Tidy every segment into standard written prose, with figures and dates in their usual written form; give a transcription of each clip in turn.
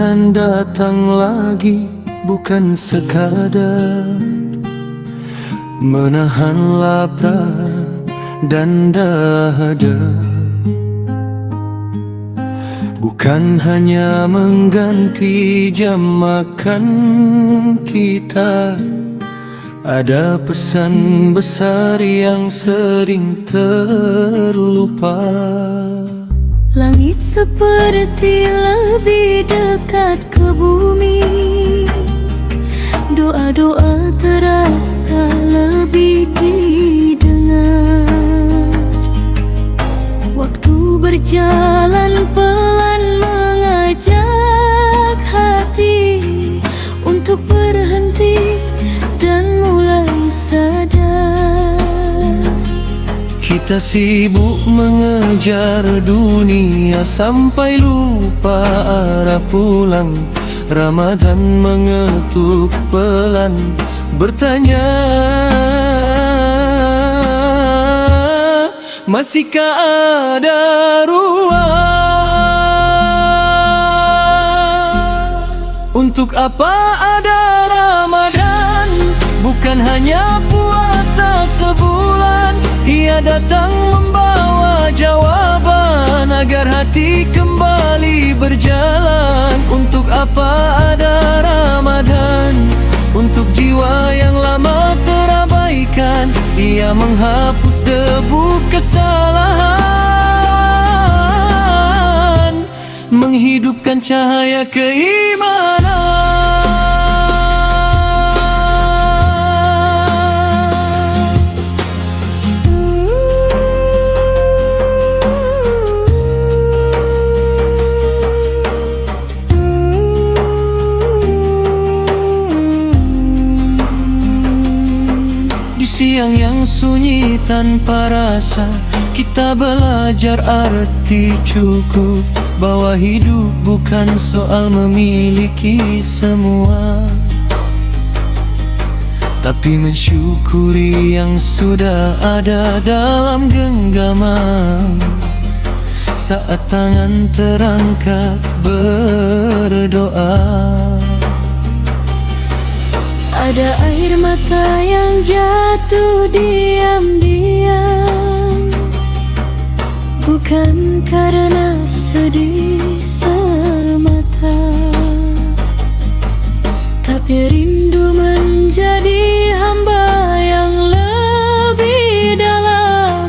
Ramadan datang lagi, bukan sekadar menahan lapar dan dahaga, bukan hanya mengganti jam makan kita. Ada pesan besar yang sering terlupa. Langit seperti lebih dekat ke bumi, doa-doa terasa lebih didengar. Waktu berjalan pelan mengajak hati untuk berhenti dan mulai sadar. Kita sibuk mengejar dunia sampai lupa arah pulang. Ramadan mengetuk pelan, bertanya, masihkah ada ruang? Untuk apa ada Ramadan? Bukan hanya puasa sebulan. Ia datang membawa jawaban agar hati kembali berjalan. Untuk apa ada Ramadan? Untuk jiwa yang lama terabaikan. Ia menghapus debu kesalahan, menghidupkan cahaya keimanan. Di siang yang sunyi tanpa rasa, kita belajar arti cukup, bahwa hidup bukan soal memiliki semua, tapi mensyukuri yang sudah ada dalam genggaman. Saat tangan terangkat berdoa, ada air mata yang jatuh diam-diam, bukan karena sedih semata, tapi rindu menjadi hamba yang lebih dalam,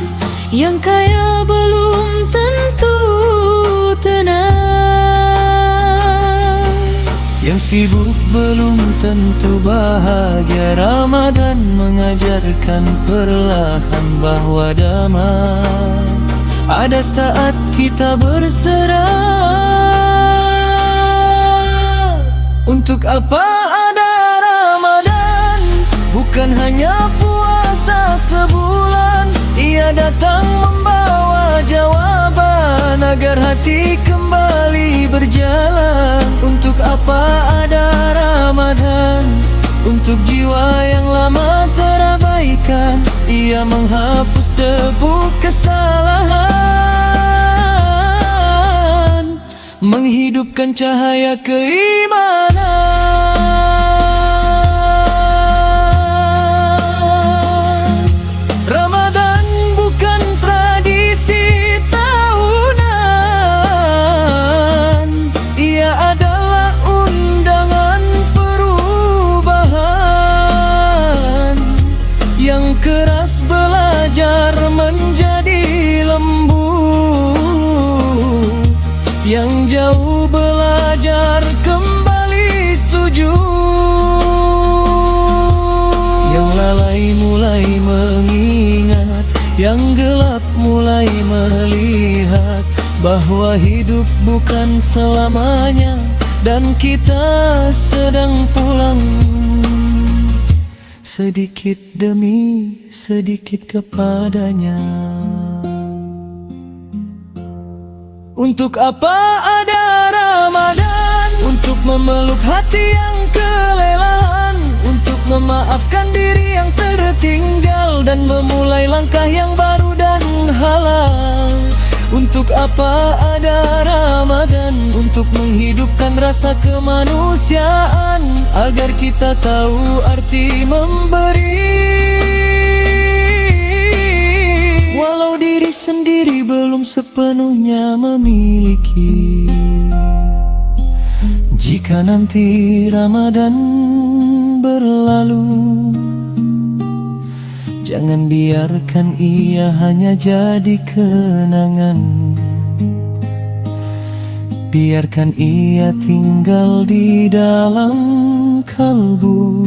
yang kaya belum tentu tenang, yang sibuk belum tentu bahagia. Ramadan mengajarkan perlahan bahwa damai ada saat kita berserah. Untuk apa ada Ramadan? Bukan hanya puasa sebulan. Ia datang membawa jawaban agar hati kembali berjalan. Untuk apa ada Ramadan? Untuk jiwa yang lama terabaikan. Ia menghapus debu kesalahan, menghidupkan cahaya keimanan. Ramadan bukan tradisi tahunan. Ia adalah undangan perubahan, yang keras belajar menjadi lembut, yang jauh belajar kembali sujud, yang lalai mulai mengingat, yang gelap mulai melihat bahwa hidup bukan selamanya, dan kita sedang pulang sedikit demi sedikit kepadanya. Untuk apa ada Ramadan? Untuk memeluk hati yang kelelahan, untuk memaafkan diri yang tertinggal, dan memulai langkah yang baru dan halal. Untuk apa ada Ramadan? Untuk menghidupkan rasa kemanusiaan, agar kita tahu arti memberi. Walau diri sendiri belum sepenuhnya memiliki, jika nanti Ramadan berlalu, jangan biarkan ia hanya jadi kenangan. Biarkan ia tinggal di dalam kalbu,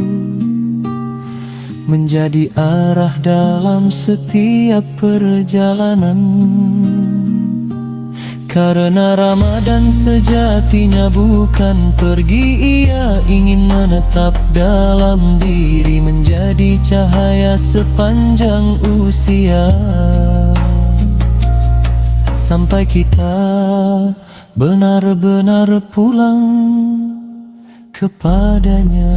menjadi arah dalam setiap perjalanan. Karena Ramadan sejatinya bukan pergi, ia ingin menetap dalam diri, menjadi cahaya sepanjang usia, sampai kita benar-benar pulang kepadanya.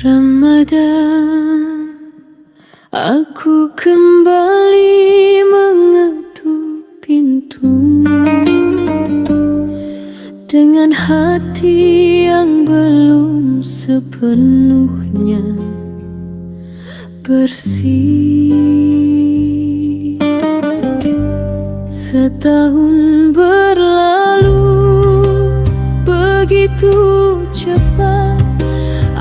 Ramadan, aku kembali mengetuk pintumu dengan hati yang belum sepenuhnya bersih. Setahun berlalu begitu cepat,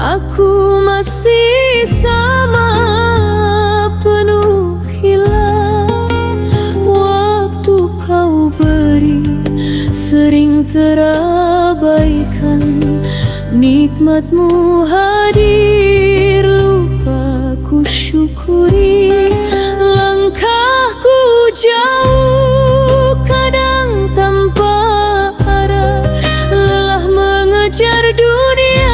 aku masih sama, penuh hilaf. Waktu kau beri sering terabaikan, nikmatmu hadir lupa ku syukuri. Langkahku jauh kadang tanpa arah, lelah mengejar dunia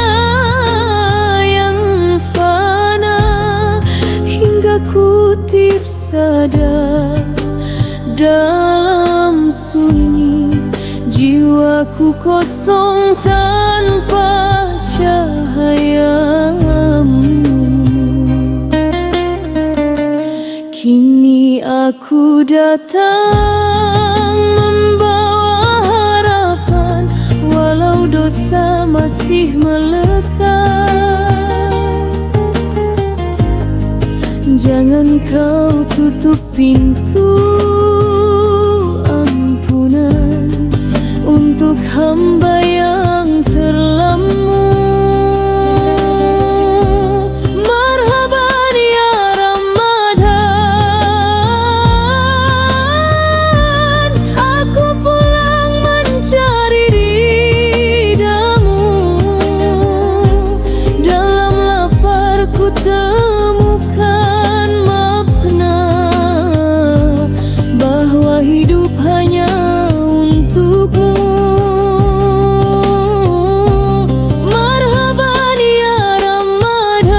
ku tersadar dalam sunyi, jiwaku kosong tanpa cahayamu. Kini aku datang membawa harapan, walau dosa masih melekat. Jangan kau tutup pintu ampunan untuk hamba yang terlamun. Marhaban ya Ramadan, aku pulang mencari ridamu. Dalam lapar ku temukan hidup hanya untukmu. Marhaban ya Ramadan,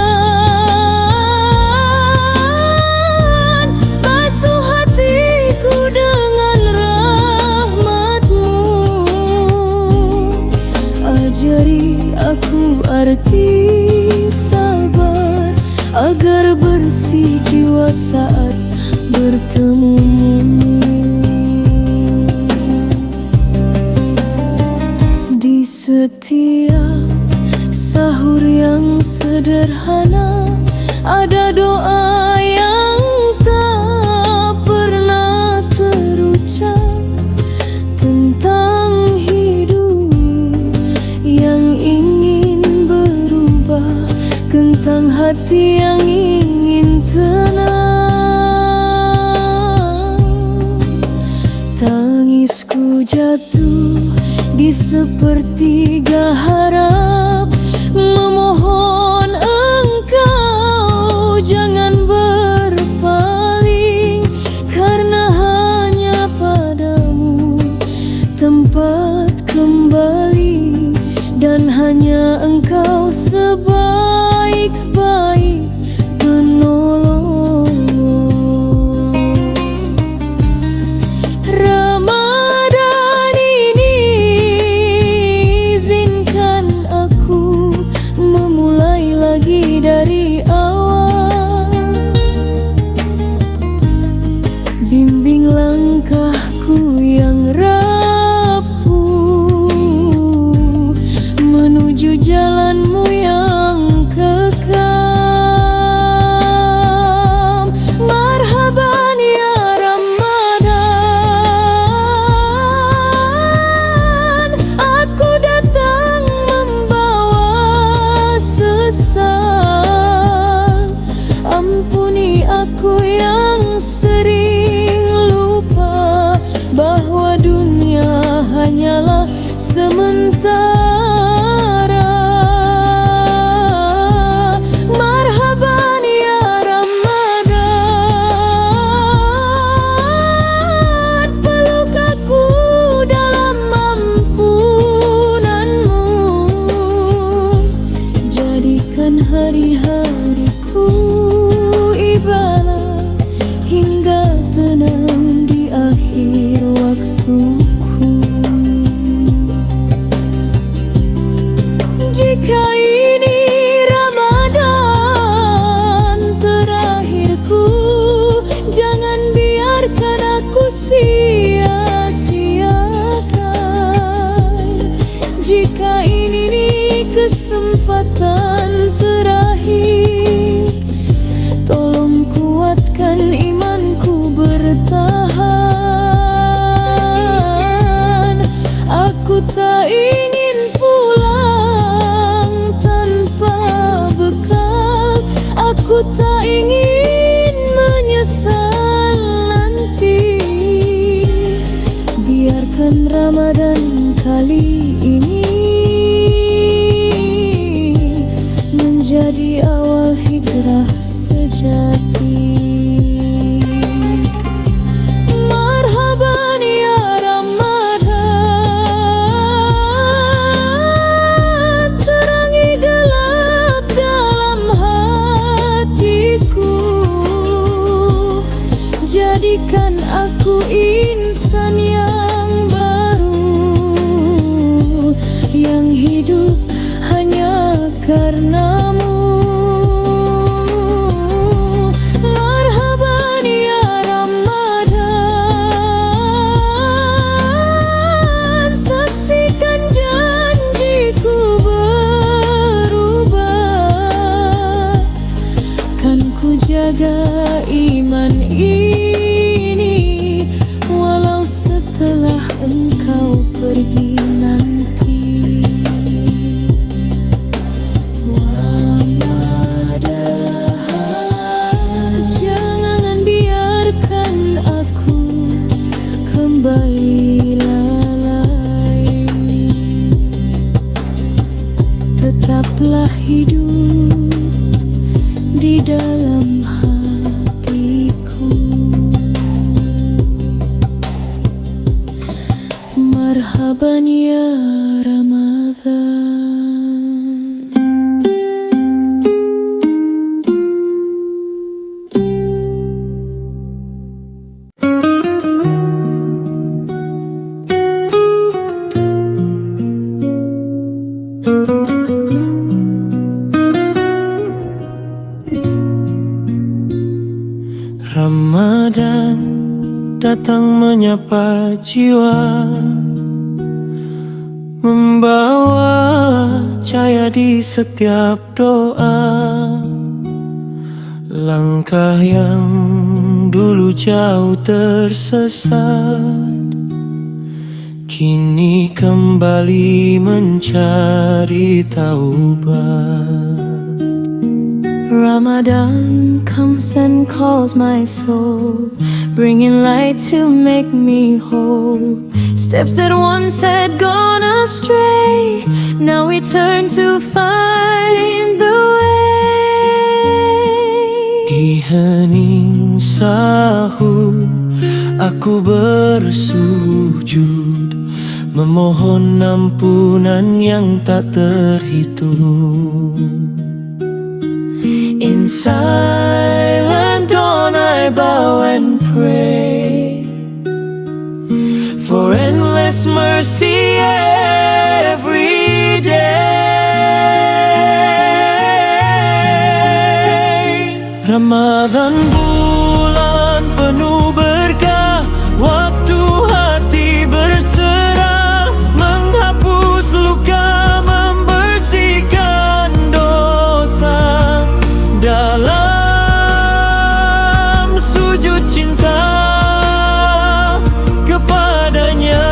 basuh hatiku dengan rahmatmu. Ajari aku arti sabar, agar bersih jiwa saat bertemu. Di setiap sahur yang sederhana, ada doa yang tak pernah terucap, tentang hidup yang ingin berubah, tentang hati yang ingin tenang. Tangisku jatuh di sepertiga harap, memohon engkau jangan berpaling, karena sementara. Marhaban ya Ramadan, peluk aku dalam ampunanmu. Jadikan hari-hariku ibadah hingga tenang di akhir waktuku. Jika ini Ramadan terakhirku, jangan biarkan aku sia-siakan. Jika ini kesempatan terakhir, tolong kuatkan imanku bertahan. Aku tak ingin pulang tanpa bekal, aku tak ingin menyesal nanti. Biarkan Ramadan kali ini menjadi awal hijrah sejati. Marhaban ya Ramadan, terangi gelap dalam hatiku. Jadikan aku insan yang baru, yang hidup hanya karenamu. Marhaban ya Ramadan, saksikan janjiku berubah. Kan ku jaga iman ini walau setelah engkau pergi nanti. Jangan biarkan aku kembali lalai. Tetaplah hidup di dalam hatiku. Marhaban ya Ramadan. Ramadan datang menyapa jiwa, membawa cahaya di setiap doa. Langkah yang dulu jauh tersesat, kini kembali mencari taubat. Ramadan comes and calls my soul, bringing light to make me whole. Steps that once had gone astray, now we turn to find the way. Di hening sahur aku bersujud, memohon ampunan yang tak terhitung. In silent dawn I bow and pray for endless mercy every day. Ramadan bulan penuh berkah, waktu hati berserah, menghapus luka, membersihkan dosa. Dalam sujud cinta kepadanya,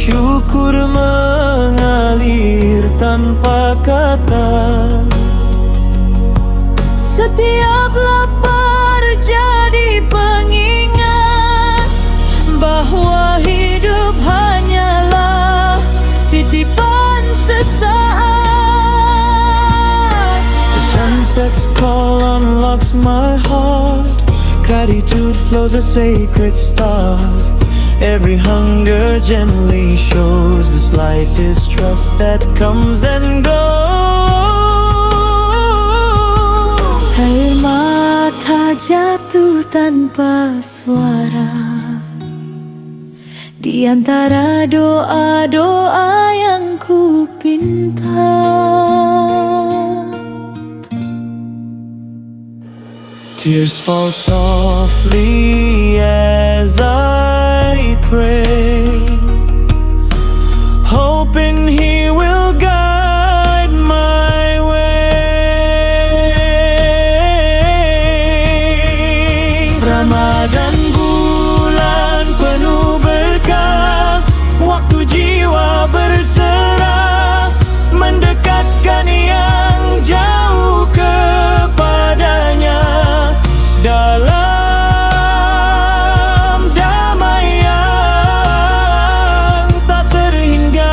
syukur mengalir tanpa kata. Setiap lapar jadi pengingat bahwa hidup hanyalah titipan sesaat. The sunset's call unlocks my heart. Gratitude flows a sacred star. Every hunger gently shows this life is trust that comes and goes. Air mata jatuh tanpa suara di antara doa-doa yang ku pinta. Tears fall softly as I pray, hoping He will guide my way. Ramadan bulan penuh berkah, waktu jiwa berserah, mendekatkan yang jauh kepadanya. Dalam damai yang tak terhingga.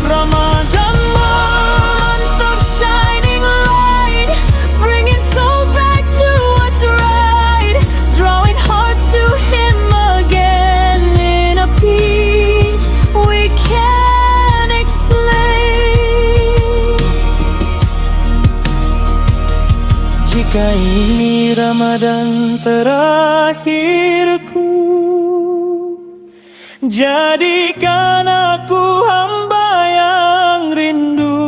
Ramadan month of shining light, bringing souls back to what's right, drawing hearts to Him again in a peace we can't explain. Jika ini Ramadan terakhirku, jadikan aku hamba yang rindu,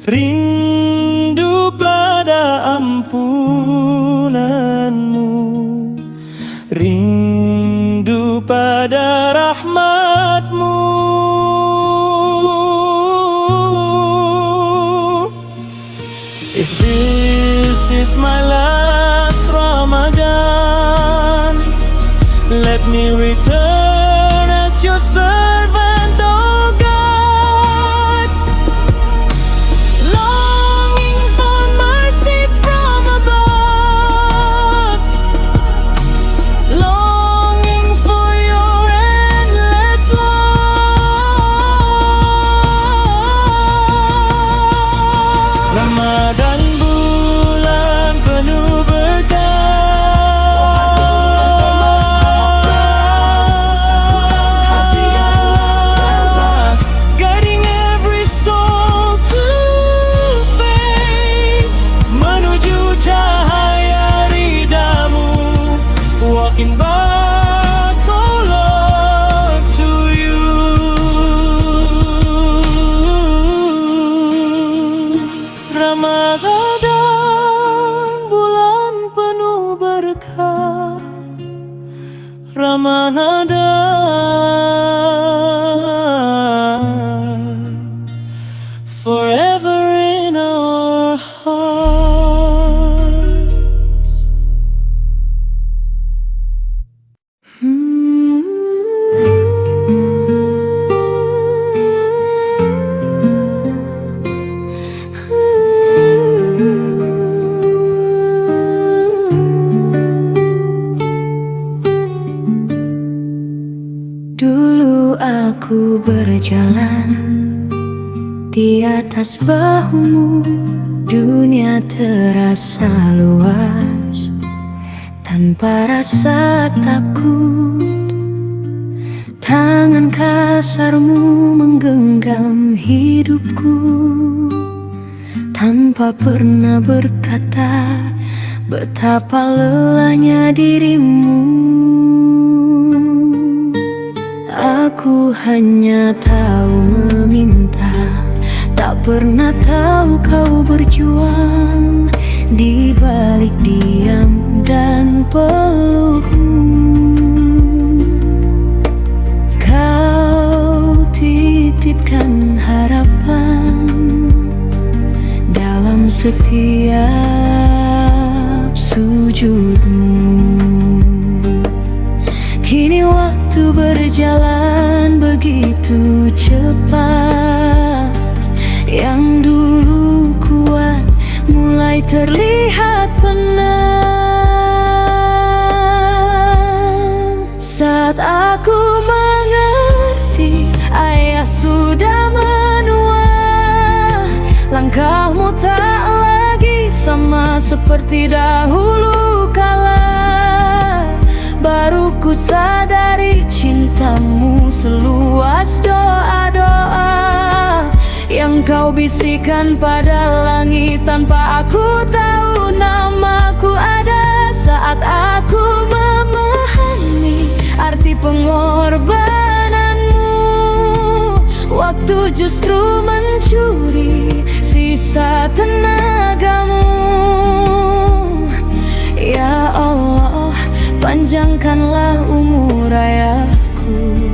rindu pada ampunanmu, rindu pada rahmatmu. If this is my last Ramadan, let me return as your servant, oh God, longing for mercy from above, longing for your endless love. Ramadan bulan penuh berkah, guiding every soul to faith, menuju cahaya ridamu, walking back, oh Lord, to you. Ramadan bulan penuh berkah, Ramadan forever in our hearts. Dulu aku berjalan di atas bahumu, dunia terasa luas tanpa rasa takut. Tangan kasarmu menggenggam hidupku tanpa pernah berkata betapa lelahnya dirimu. Aku hanya tahu meminta, tak pernah tahu kau berjuang di balik diam dan pelukmu. Kau titipkan harapan dalam setiap sudut wujudmu. Kini waktu berjalan begitu cepat, yang dulu kuat mulai terlihat penat. Saat aku mengerti ayah sudah menua, langkahmu tak lagi sama seperti dahulu kala. Baru ku sadari cintamu seluas doa-doa yang kau bisikan pada langit tanpa aku tahu namaku ada. Saat aku memahami arti pengorbananmu, waktu justru mencuri sisa tenagamu. Ya Allah, panjangkanlah umur ayahku,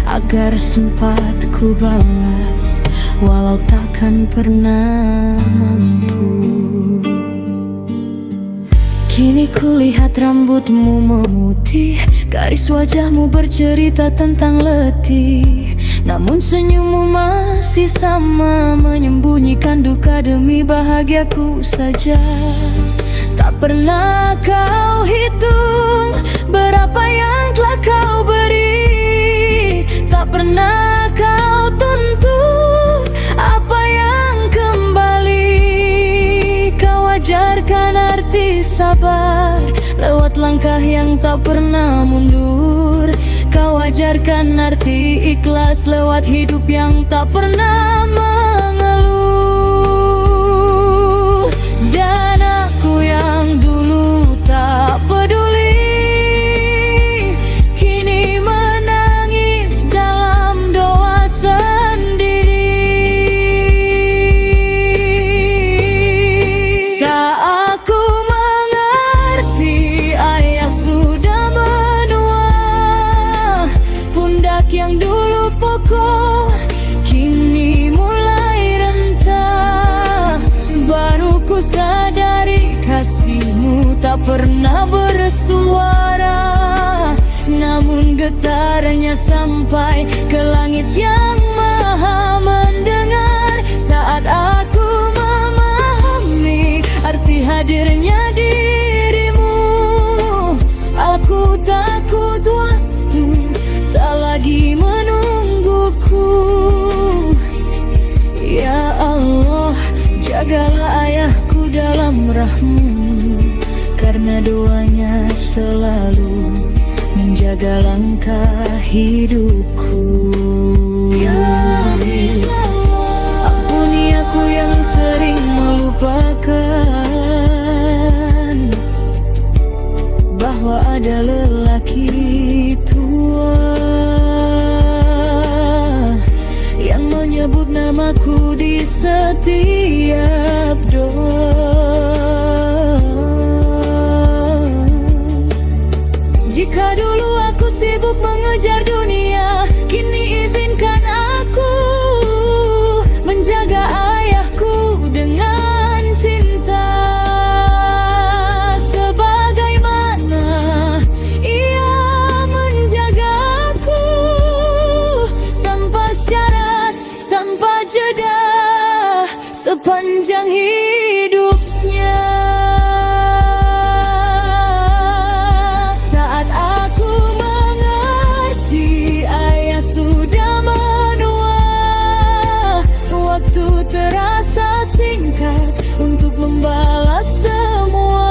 agar sempat ku balas walau takkan pernah mampu. Kini kulihat rambutmu memutih, garis wajahmu bercerita tentang letih, namun senyummu masih sama, menyembunyikan duka demi bahagiaku saja. Tak pernah kau hitung berapa yang telah kau beri, tak pernah kau tuntut apa yang kembali. Kau ajarkan arti sabar lewat langkah yang tak pernah mundur. Kau ajarkan arti ikhlas lewat hidup yang tak pernah mengeluh. Dan aku yang dulu tak peduli, kini menangis dalam doa sendiri. Saat aku mengerti ayah sudah menua, pundak yang dulu kokoh kini mulai rentah. Baru ku sadari kasihmu tak pernah bersuara, namun getarnya sampai ke langit yang maha mendengar. Saat aku memahami arti hadirnya dirimu, aku takut waktu tak lagi menungguku. Ya Allah, jagalah ayahku dalam rahmu, karena doanya selalu menjaga langkah hidupku. Ampuni aku yang sering melupakan bahwa ada lelaki tua yang menyebut namaku di setiap doa. Jika dulu aku sibuk mengejar dunia, kini izinkan aku menjaga ayahku dengan cinta. Sebagaimana ia menjagaku tanpa syarat, tanpa jeda, sepanjang hidupnya. Saat aku mengerti ayah sudah menua, waktu terasa singkat untuk membalas semua.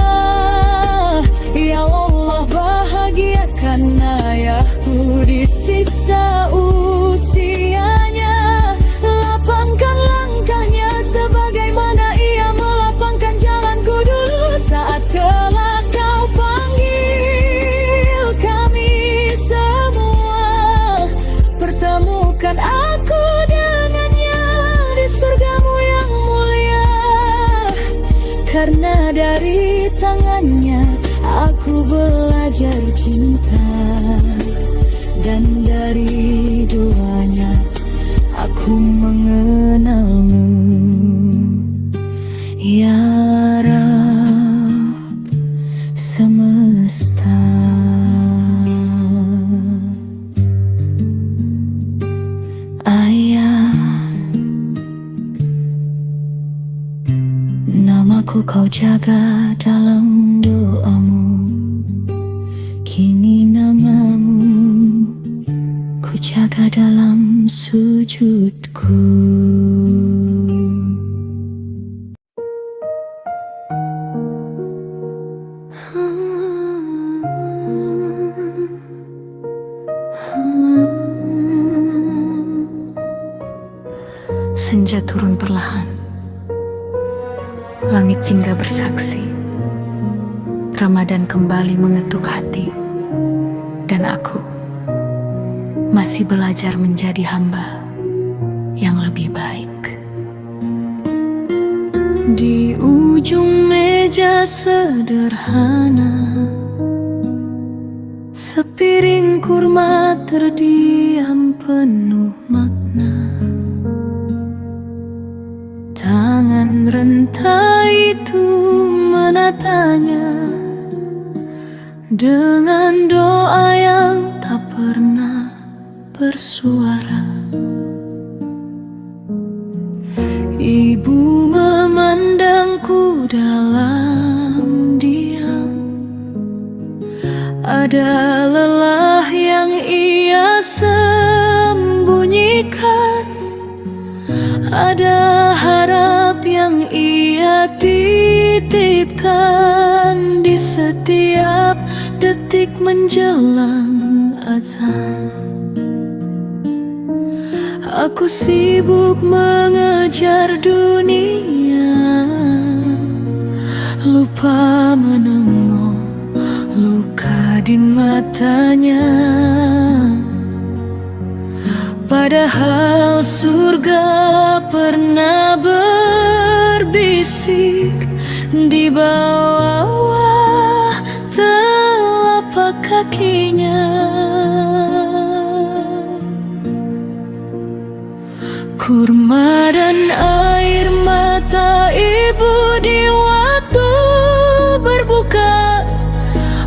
Ya Allah, bahagiakan ayahku di sisa usianya. Lapangkan langkahnya sebagaimana ia melapangkan jalanku dulu. Saat kelak kau panggil kami semua, pertemukan aku dengannya di surgamu yang mulia. Karena dari tangannya aku belajar cinta, dan dari doanya aku mengenalmu. Ya Rab, semesta. Ayah, namaku kau jaga dalam doamu, kini namamu ku jaga dalam sujudku. Senja turun perlahan, langit jingga bersaksi, Ramadan kembali mengetuk hati, dan aku masih belajar menjadi hamba yang lebih baik. Di ujung meja sederhana, sepiring kurma terdiam penuh makna. Tangan renta itu menatanya dengan doa yang tak pernah bersuara. Ibu memandangku dalam diam, ada lelah yang ia sembunyikan, ada harap yang ia titipkan di setiap detik menjelang azan. Aku sibuk mengejar dunia, lupa menengok luka di matanya. Padahal surga pernah berbisik di bawah telapak kakinya. Kurma dan air mata ibu di waktu berbuka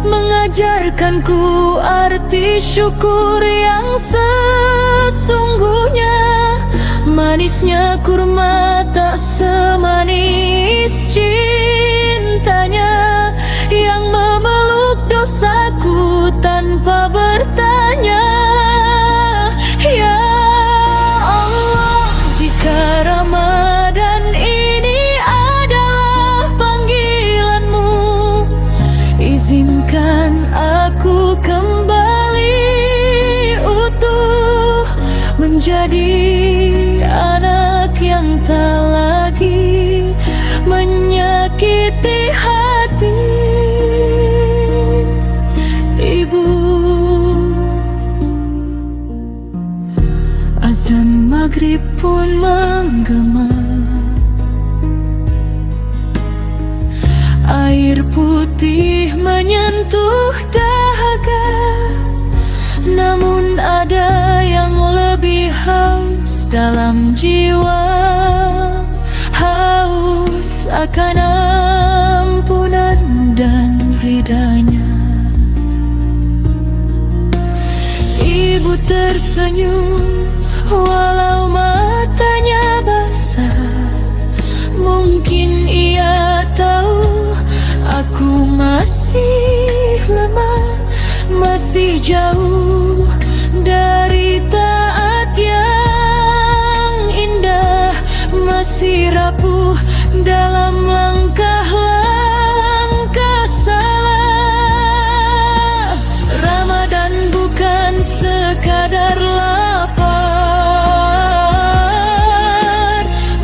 mengajarkanku arti syukur yang sesungguhnya. Manisnya kurma tak semanis cintanya yang memeluk dosaku tanpa bertanya. Ya Allah, jika Ramadan ini adalah panggilanmu, izinkan aku kembali utuh menjadi anak yang tak lagi menyakiti hati ibu. Azan maghrib pun menggema, air putih menyentuh dahaga. Namun ada yang lebih haus dalam jiwa, haus akan ampunan dan ridanya. Ibu tersenyum walau matanya basah. Mungkin ia tahu aku masih lemah, masih jauh dari taat yang indah, masih rapuh dalam langkah-langkah salah. Ramadan bukan sekadar lapar,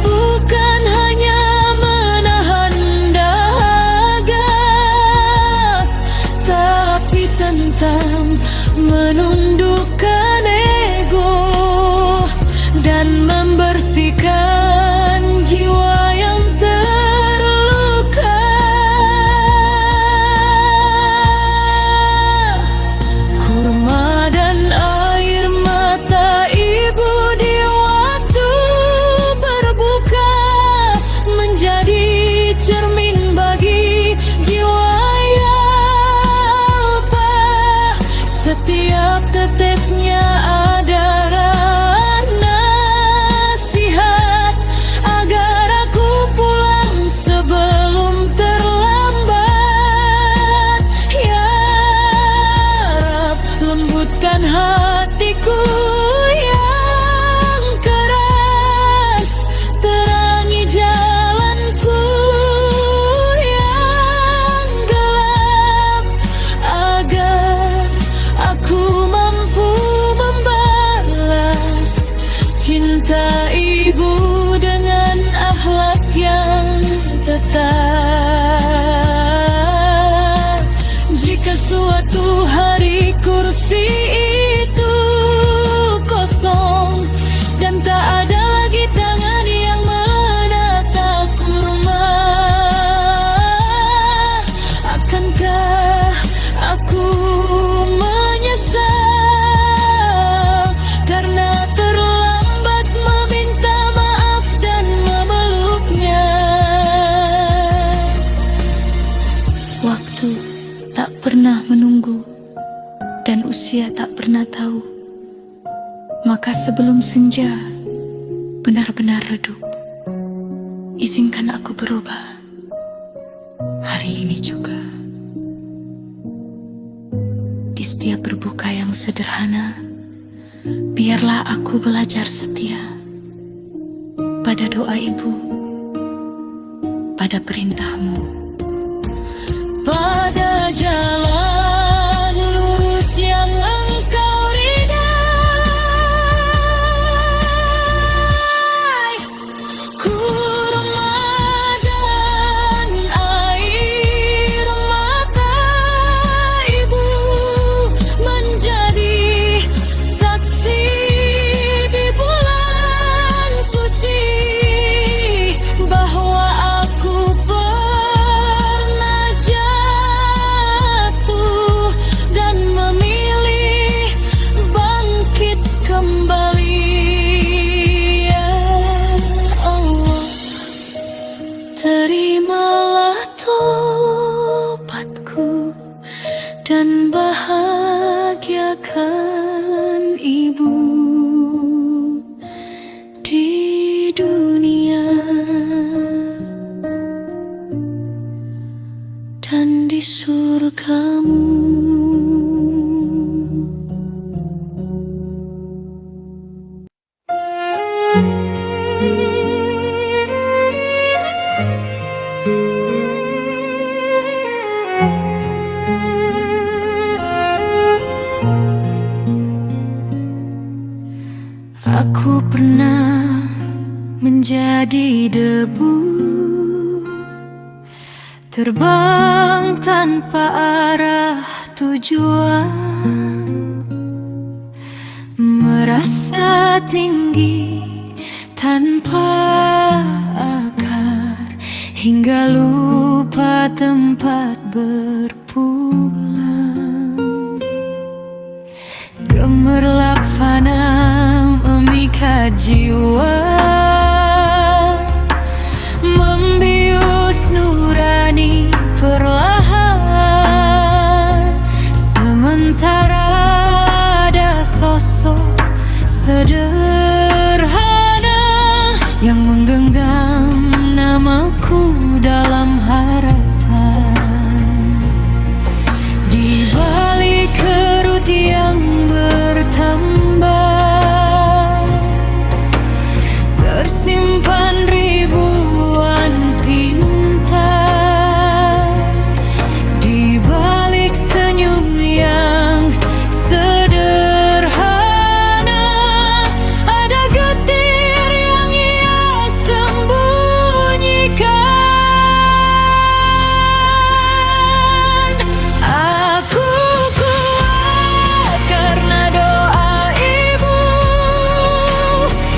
bukan hanya menahan dahaga, tapi tentang menundukkan ego dan membersihkan jiwa yang terluka. Kurma dan air mata ibu di waktu berbuka menjadi cermin bagi jiwa yang dan hatiku yang keras, terangi jalanku yang gelap, agar aku mampu membalas cinta ibu dengan akhlak yang tetap. Jika suatu hari kursi itu kosong dan tak ada lagi tangan yang menatap kurma, akankah aku menyesal karena terlambat meminta maaf dan memeluknya? Waktu tak pernah menunggu dan usia tak pernah tahu. Maka sebelum senja benar-benar redup, izinkan aku berubah hari ini juga. Di setiap berbuka yang sederhana, biarlah aku belajar setia pada doa ibu, pada perintahmu, pada jalan lurus yang engkau ridai. Kurma dan air mata ibu menjadi saksi di bulan suci bahwa aku pernah jatuh dan memilih bangkit kembali. Ya Allah, terimalah tobatku dan bahagiakan ibu di dunia dan di surgamu. Aku pernah menjadi debu, terbang tanpa arah tujuan, merasa tinggi tanpa akar, hingga lupa tempat berpulang. Gemerlap fana memikat jiwa, membius nurani perlahan, sementara ada sosok sederhana yang menggenggam namaku dalam harapan. Di balik kerut yang bertambah, tersimpan ribuan pinta. Di balik senyum yang sederhana, ada getir yang ia sembunyikan. Aku kuat karena doa ibu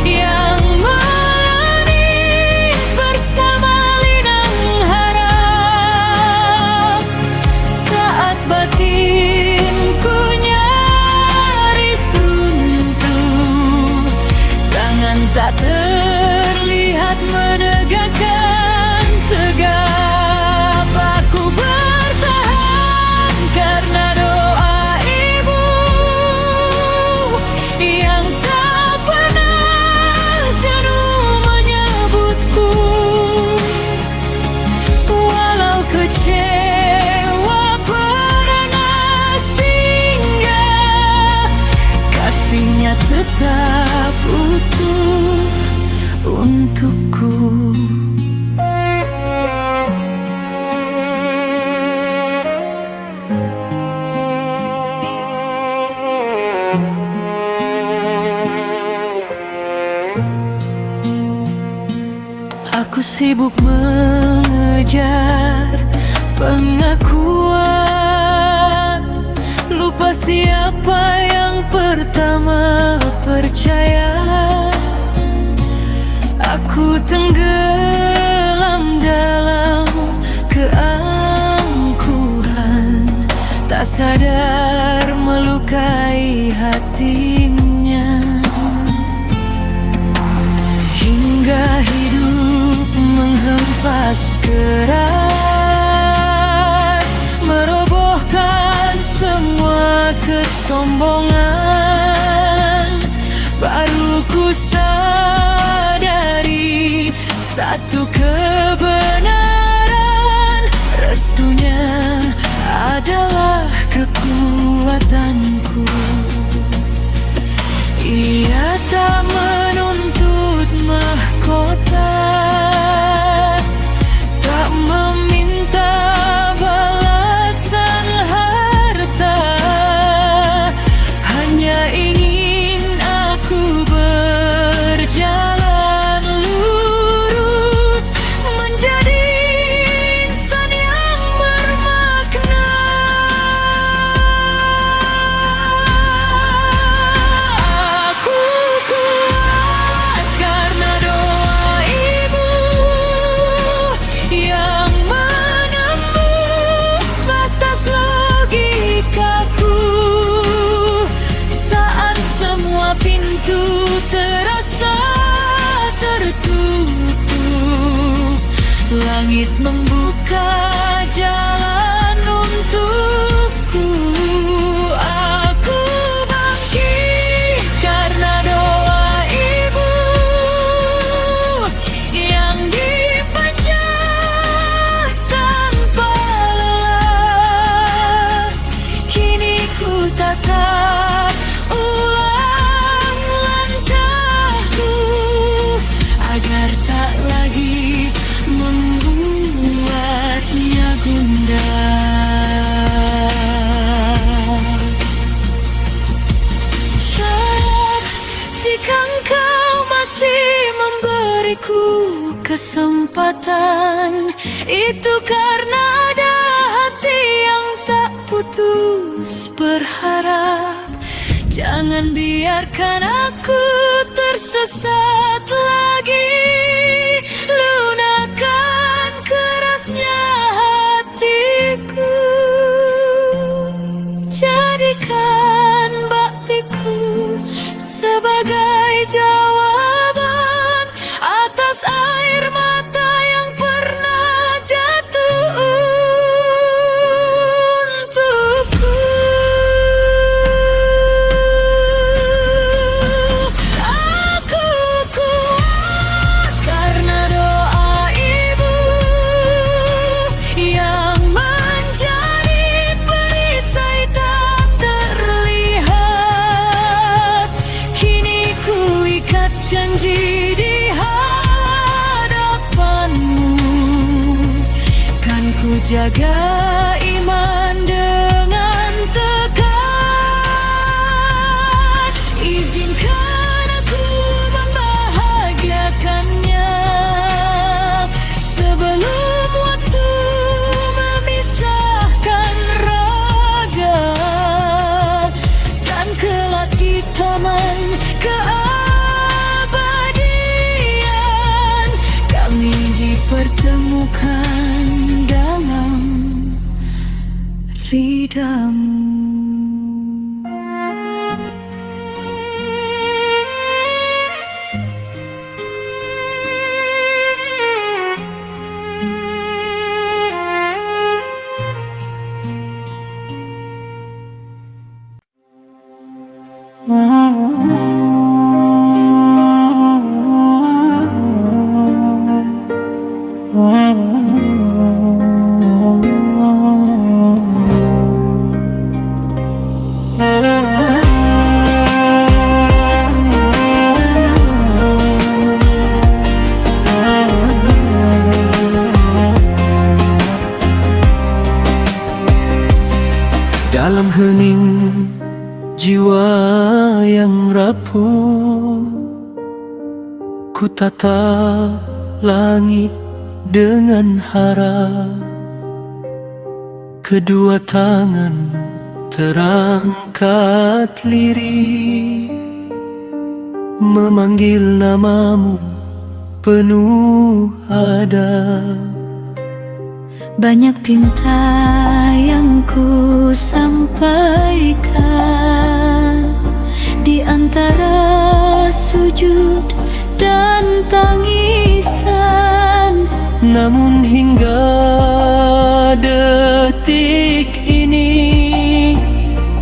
yang melani bersama linang harap. Saat batinku nyaris runtuh, tangan tak terlihat menegakkan tegap. Aku bertahan karena doa ibu yang tak pernah jenuh menyebutku. Walau kecewa pernah singgah, untukku. Aku sibuk mengejar pengakuan, lupa siapa yang pertama percaya. Aku tenggelam dalam keangkuhan, tak sadar melukai hatinya. Hingga hidup menghempas keras, merobohkan semua kesombongan. Baru ku sadari satu kebenaran, restunya adalah kekuatanku. Ia tak menuntut mahkota, tak meminta balasan harta, hanya ingin aku berjalan lurus, menjadi insan yang bermakna. Aku kuat karena doa ibu yang menembus batas logikaku. Saat semua pintu terasa tertutup, langit membuka jalan untukku. Aku bangkit karena doa ibu yang dipanjat tanpa lelah. Kini ku tatap ulang langkahku agar tak lagi membuatnya gundah. Sayang, jika engkau masih memberiku kesempatan, itu karena ada hati yang tak putus berharap. Jangan biarkan aku tersesat lagi, lunakan kerasnya hatiku. Jadikan baktiku sebagai jawaban atas air mata yang pernah jatuh untukku. Aku kuat karena doa ibu yang menjadi perisai tak terlihat. Kini ku ikat janji di hadapanmu, kan ku jaga iman dengan tegar. Izinkan aku membahagiakannya sebelum waktu memisahkan raga, dan kelak di taman keabadian kami dipertemukan dalam ridamu. Dalam hening jiwa yang rapuh, ku tatap langit dengan harap. Kedua tangan terangkat lirih, memanggil namamu penuh adab. Banyak pinta yang ku sampaikan, di antara sujud dan tangisan. Namun hingga detik ini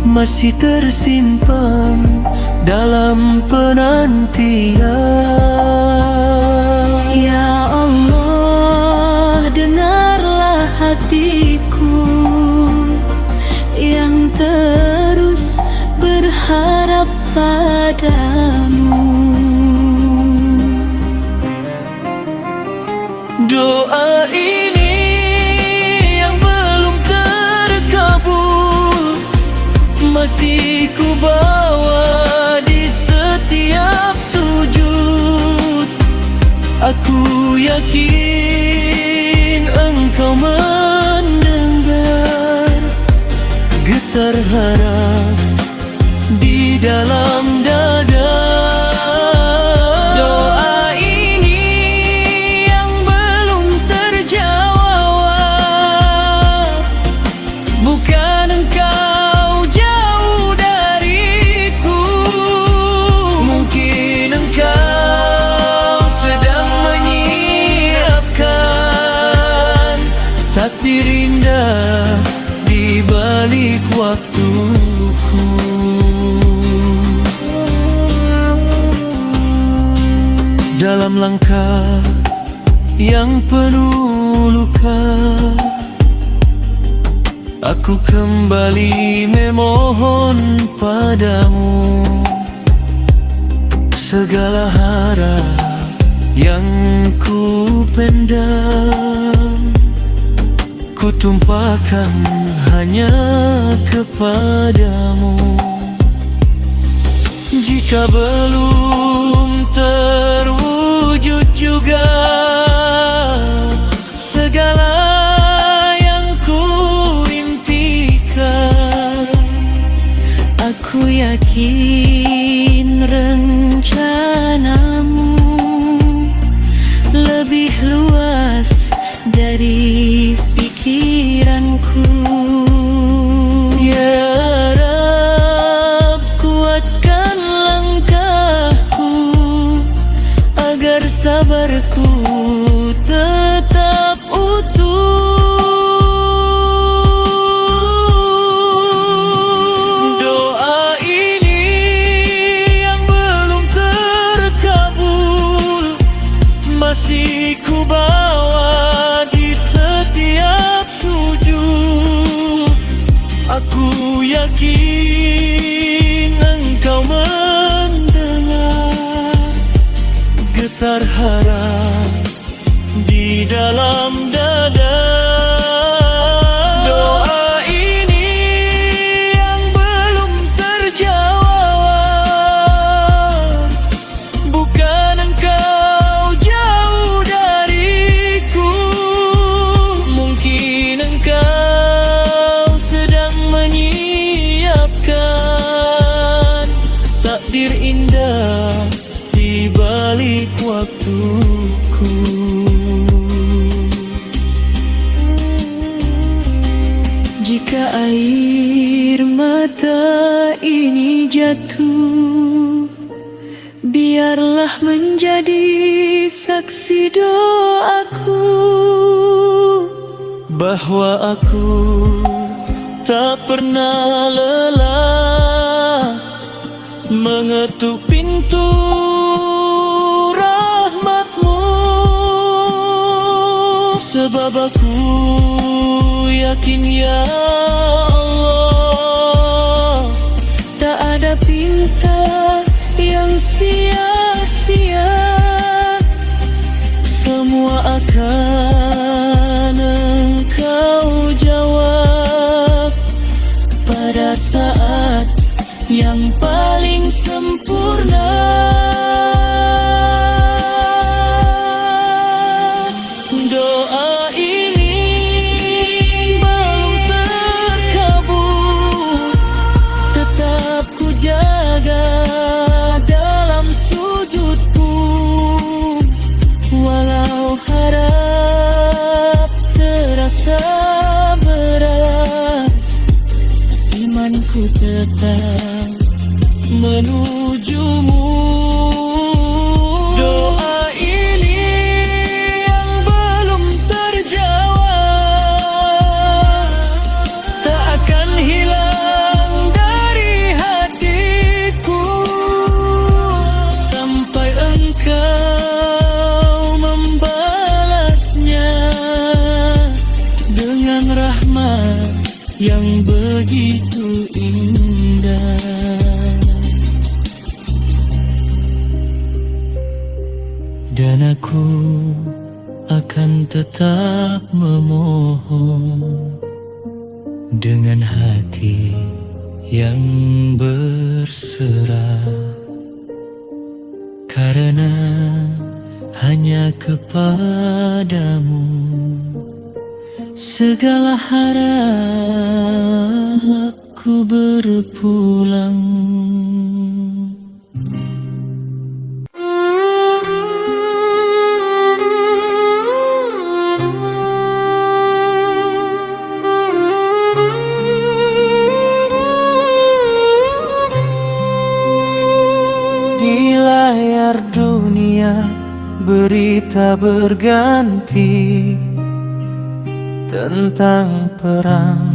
masih tersimpan dalam penantian. Ya Allah, dengarlah hatiku yang terus berharap padamu. Doa ini yang belum terkabul masih ku bawa di setiap sujud. Aku yakin engkau mendengar getar harap di dalam dada. Doa ini yang belum terjawab, bukan engkau jauh dariku. Mungkin engkau sedang menyiapkan takdir indah di balik waktuku. Dalam langkah yang penuh luka, aku kembali memohon padamu. Segala harap yang ku pendam, ku tumpahkan hanya kepadamu. Jika belum terwujud juga segala yang ku impikan, aku yakin rencanamu lebih luas dari pikiranku. Ya Rab, kuatkan langkahku agar sabarku tetap utuh. Doa ini yang belum terkabul masih ku bawa di setiap sujud. Aku yakin engkau mendengar getar harap di dalam dada. Doa ini yang belum terjawab, bukan engkau jauh dariku. Mungkin engkau sedang menyiapkan takdir indah di balik waktuku. Jika air mata ini jatuh, biarlah menjadi saksi doaku bahwa aku tak pernah lelah mengetuk pintu rahmat-Mu, sebab aku yakin ya Allah, tak ada pinta yang sia-sia, semua akan Engkau jawab pada pada saat yang paling sempurna. Doa ini belum terkabul, tetap ku jaga dalam sujudku, walau harap terasa berat, imanku tetap menujumu. Doa ini yang belum terjawab tak akan hilang dari hatiku sampai engkau membalasnya dengan rahmat yang begitu indah. Dan aku akan tetap memohon dengan hati yang berserah, karena hanya kepadamu segala harapku berpulang. Di layar dunia berita berganti tentang perang,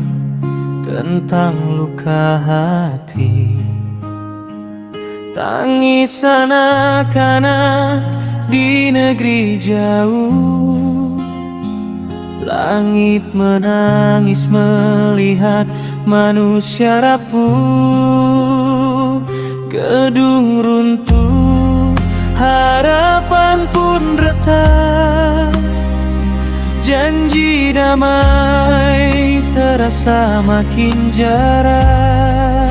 tentang luka hati, tangisan anak-anak di negeri jauh. Langit menangis melihat manusia rapuh, gedung runtuh, harapan pun retak, janji damai terasa makin jarak.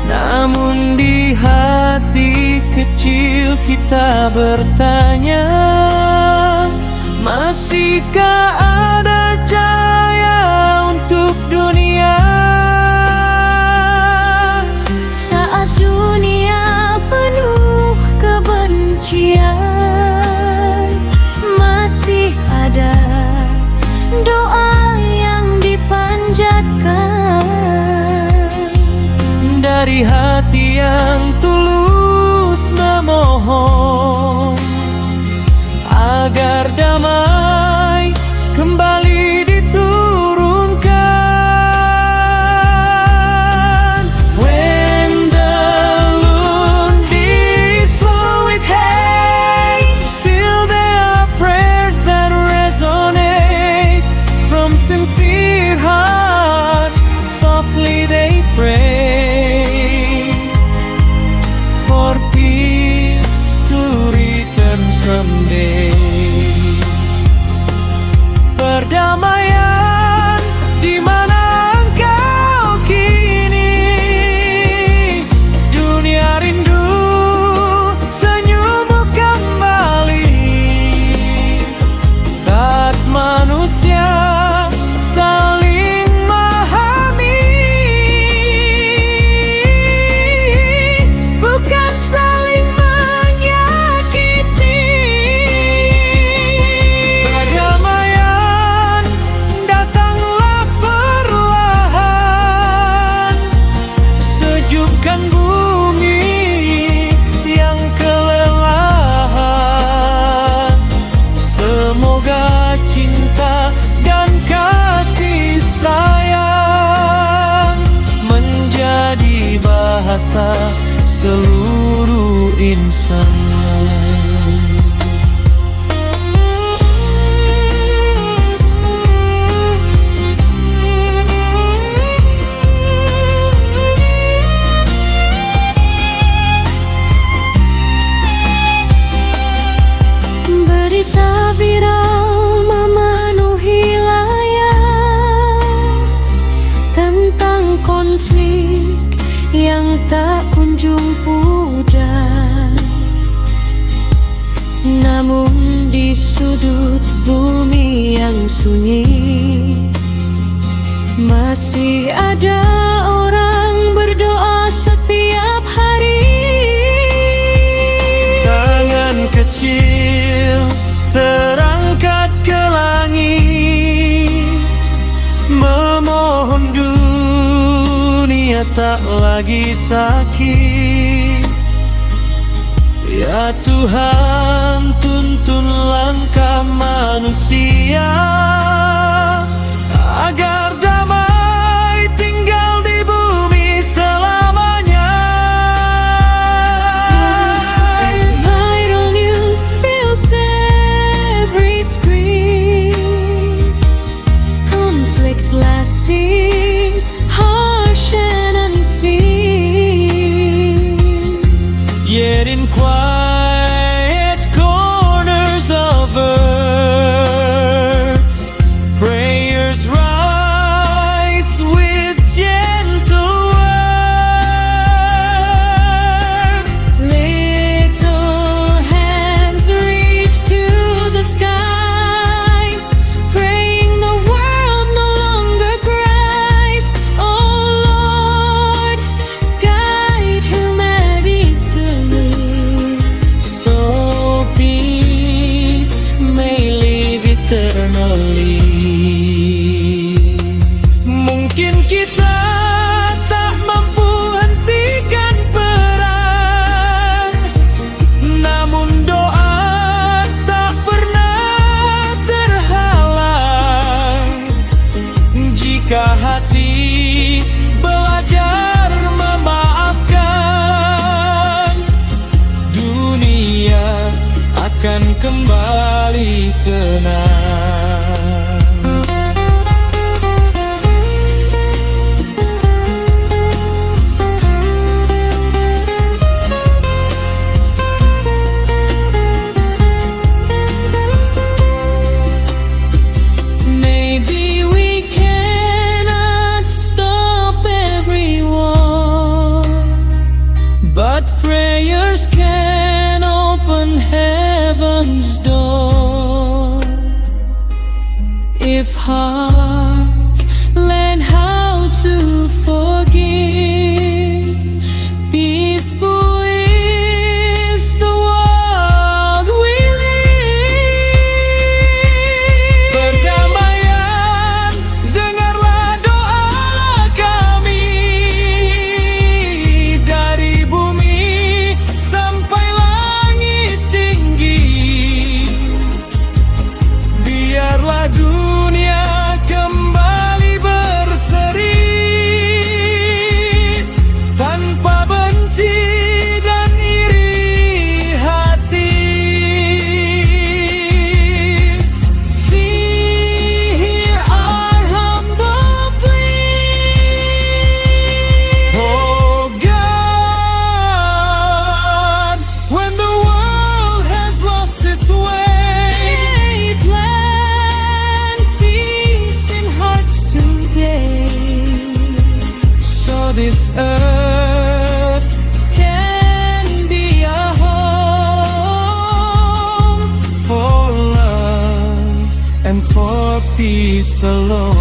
Namun di hati kecil kita bertanya, masihkah ada cahaya untuk dunia? Saat dunia penuh kebencian, masih ada doa yang dipanjatkan dari hati yang tulus memohon agar damai kembali diturunkan. When the moon is full with hate, still there are prayers that resonate from sincere hearts. Softly they pray for peace to return someday. Perdamaian di mana engkau kini, dunia rindu senyummu kembali. Saat manusia saling memahami, bukan saling menyakiti. Perdamaian datanglah perlahan, sejukkan bumi yang kelelahan. Semoga cinta dan kasih sayang menjadi bahasa seluruh insan. Berita viral memenuhi layar tentang konflik yang sunyi. Masih ada orang berdoa setiap hari. Tangan kecil terangkat ke langit, memohon dunia tak lagi sakit. Ya Tuhan, tuntun langkah manusia agar damai tinggal di bumi selamanya. Viral news fills every screen. Conflicts lasting, harsh and unseen. Yet in quiet corners of earth, prayers rise with gentle words. Little hands reach to the sky, praying the world no longer cries. Oh Lord, guide humanity to live, so peace may live eternally. Mungkin kita tak mampu hentikan perang, namun doa tak pernah terhalang. Jika hati belajar memaafkan, dunia akan kembali tenang. Maybe we cannot stop every war, But prayers can open heaven's door. If hearts learn how to forgive, peaceful is the world we live. perdamaian, dengarlah doa kami, dari bumi sampai langit tinggi. Biarlah dunia kembali berseri, tanpa benci dan iri hati. Hear our humble plea. Oh God, when the world has lost its way, Plant peace in hearts today, so this earth can be a home. for love and for peace alone.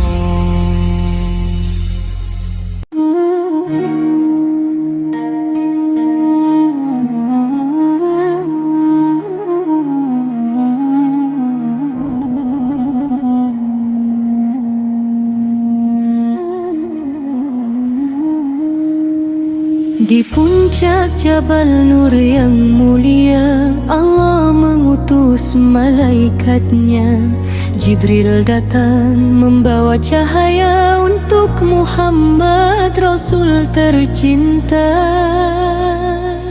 Di puncak Jabal Nur yang mulia, Allah mengutus malaikatnya. Jibril datang membawa cahaya untuk Muhammad, Rasul tercinta.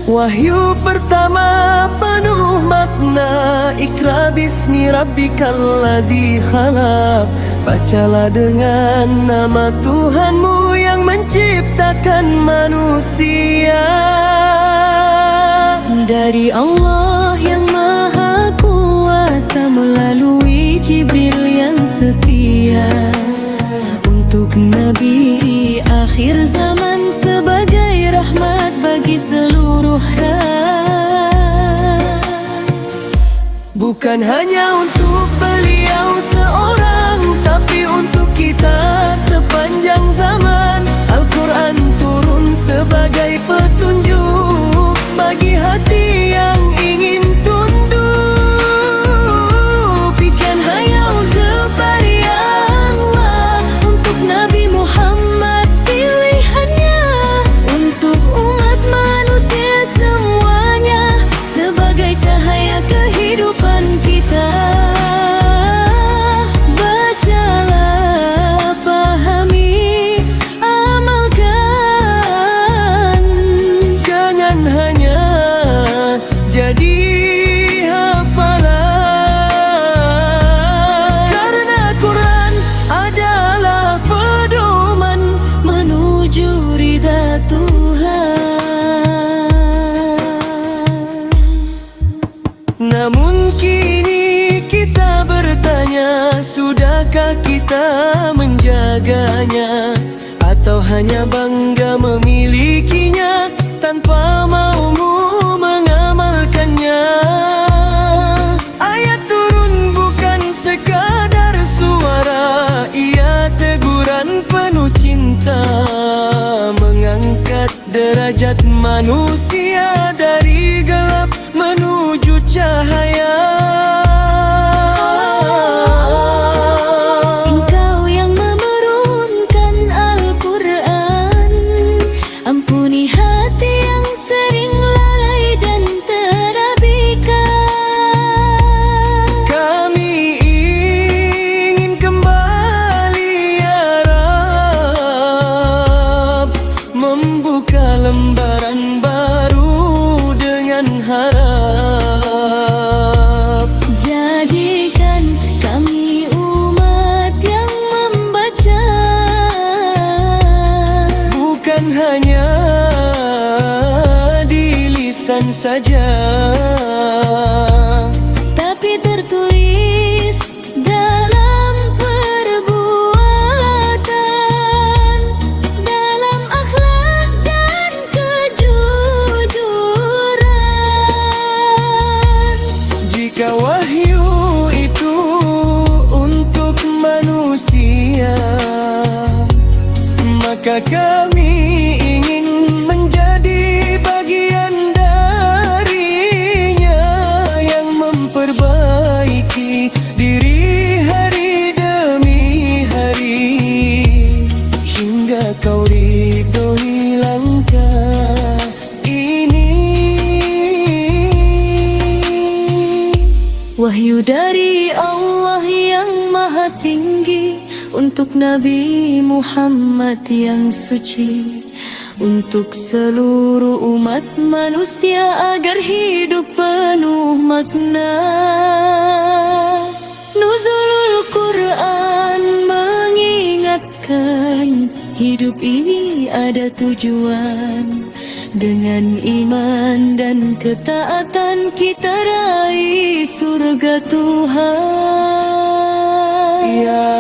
Wahyu pertama penuh makna, Iqra bismi rabbikal ladzi khalaq. Bacalah dengan nama Tuhanmu yang menciptakan manusia. Dari Allah yang maha kuasa melalui Jibril yang setia, untuk Nabi akhir zaman sebagai rahmat bagi seluruh rakyat. Bukan hanya untuk beliau seorang hanya bangga memilikinya tanpa maumu mengamalkannya. Ayat turun bukan sekadar suara, ia teguran penuh cinta, mengangkat derajat manusia dari gelap menuju cahaya. Engkau yang menurunkan Al-Quran, ampuni hati yang sering lalai dan terabaikan. Kami ingin kembali ya Rab, membuka lembaran baru dengan harap. Jadikan kami umat yang membaca, Bukan hanya di lisan saja, tapi tertulis dalam perbuatan, dalam akhlak dan kejujuran. jika wahyu itu untuk manusia, maka kami ingin menjadi bagian darinya, yang memperbaiki diri hari demi hari, hingga kau ridhoi langkah ini. Wahyu dari Allah yang maha tinggi untuk Nabi Muhammad yang suci, untuk seluruh umat manusia agar hidup penuh makna. Nuzulul Quran mengingatkan hidup ini ada tujuan. Dengan iman dan ketaatan kita raih surga Tuhan. Ya